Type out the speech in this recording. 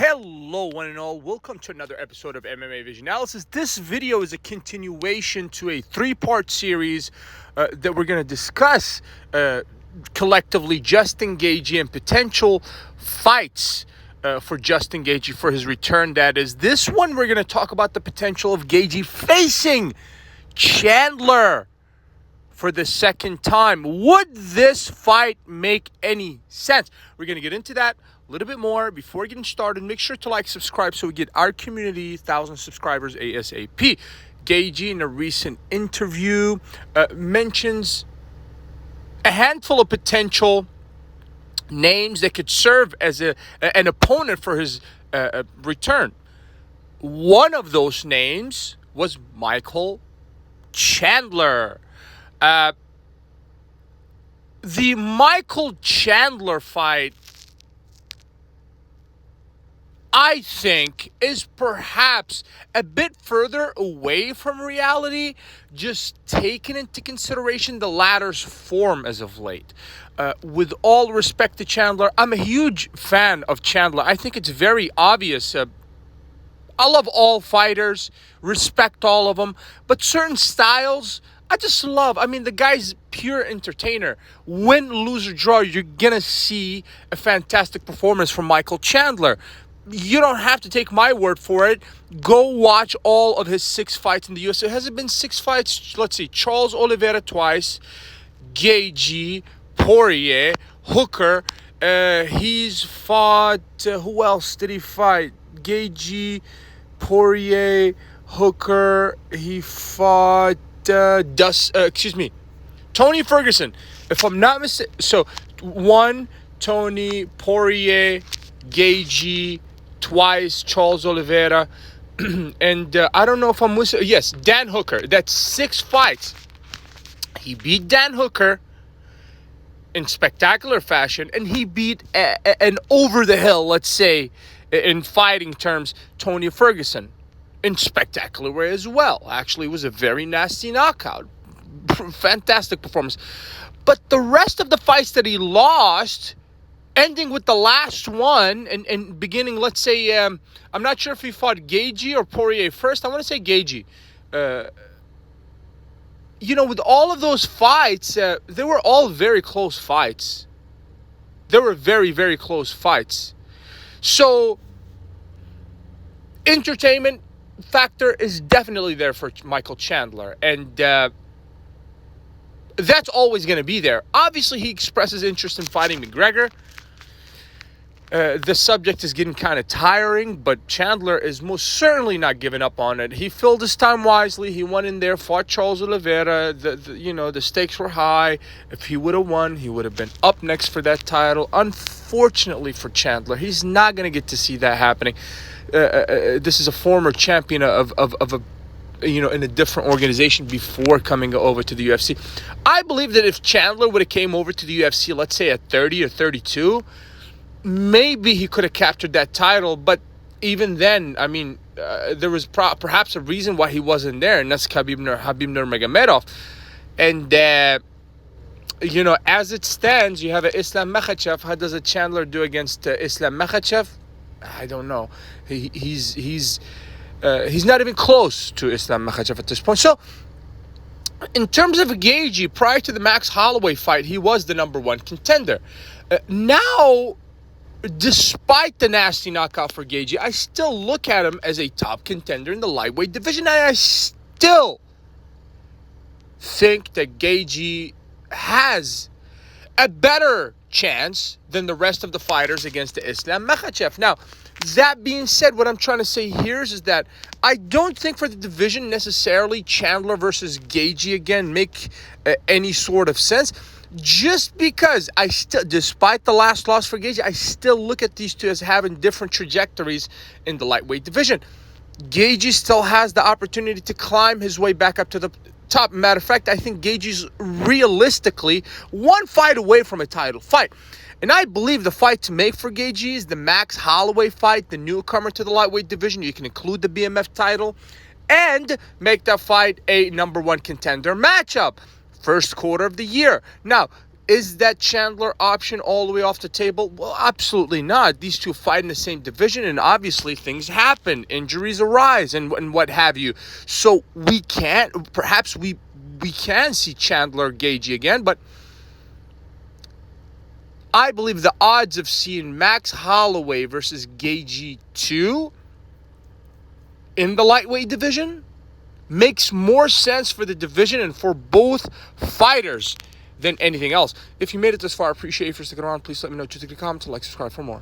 Hello, one and all. Welcome to another episode of MMA Vision Analysis. This video is a continuation to a three-part series that we're going to discuss collectively Justin Gaethje and potential fights for Justin Gaethje for his return. That is, this one we're going to talk about the potential of Gaethje facing Chandler for the second time. Would this fight make any sense? We're going to get into that a little bit more. Before getting started, make sure to like, subscribe so we get our community 1,000 subscribers ASAP. Gaethje, in a recent interview, mentions a handful of potential names that could serve as an opponent for his return. One of those names was Michael Chandler. The Michael Chandler fight, I think, is perhaps a bit further away from reality, just taking into consideration the latter's form as of late. With all respect to Chandler, I'm a huge fan of Chandler. I think it's very obvious. I love all fighters, respect all of them, but certain styles I just love. I mean, the guy's pure entertainer. Win, lose, or draw, you're going to see a fantastic performance from Michael Chandler. You don't have to take my word for it. Go watch all of his 6 fights in the UFC. Has it been 6 fights? Let's see. Charles Oliveira twice. Gaethje, Poirier, Hooker. He's fought... who else did he fight? Gaethje, Poirier, Hooker. He fought... Tony Ferguson, if I'm not mistaken. So, 1, Tony, Poirier, Gaethje, twice, Charles Oliveira, and I don't know if I'm missing. Yes, Dan Hooker. That's 6 fights. He beat Dan Hooker in spectacular fashion, and he beat an over-the-hill, let's say, in fighting terms, Tony Ferguson in spectacular way as well. Actually, it was a very nasty knockout. Fantastic performance. But the rest of the fights that he lost, ending with the last one and beginning, let's say, I'm not sure if he fought Gaethje or Poirier first. I want to say Gaethje. With all of those fights, they were all very close fights. They were very, very close fights. So, entertainment factor is definitely there for Michael Chandler, and that's always going to be there. Obviously, he expresses interest in fighting McGregor. The subject is getting kind of tiring, but Chandler is most certainly not giving up on it. He filled his time wisely. He went in there, fought Charles Oliveira. The stakes were high. If he would have won, he would have been up next for that title. Unfortunately for Chandler, he's not going to get to see that happening. This is a former champion of a in a different organization before coming over to the UFC. I believe that if Chandler would have came over to the UFC, let's say at 30 or 32, maybe he could have captured that title. But even then, I mean, there was perhaps a reason why he wasn't there, and that's Khabib Nurmagomedov. And as it stands, you have an Islam Makhachev. How does a Chandler do against Islam Makhachev? I don't know. He's not even close to Islam Makhachev at this point. So, in terms of Gaethje, prior to the Max Holloway fight, he was the number 1 contender. Now, despite the nasty knockout for Gaethje, I still look at him as a top contender in the lightweight division, and I still think that Gaethje has a better chance than the rest of the fighters against the Islam Makhachev. Now, that being said, what I'm trying to say here is that I don't think for the division necessarily Chandler versus Gaethje again make any sort of sense. Just because despite the last loss for Gaethje, I still look at these two as having different trajectories in the lightweight division. Gaethje still has the opportunity to climb his way back up to the top. Matter of fact, I think Gaethje's realistically 1 fight away from a title fight. And I believe the fight to make for Gaethje is the Max Holloway fight, the newcomer to the lightweight division. You can include the BMF title and make that fight a number 1 contender matchup. First quarter of the year. Now, Is that Chandler option all the way off the table? Well, absolutely not. These two fight in the same division, and obviously things happen. Injuries arise and what have you. So we can't, perhaps we can see Chandler Gaethje again, but I believe the odds of seeing Max Holloway versus Gaethje 2 in the lightweight division makes more sense for the division and for both fighters than anything else. If you made it this far, I appreciate you for sticking around. Please let me know what you think in the comments and like, subscribe for more.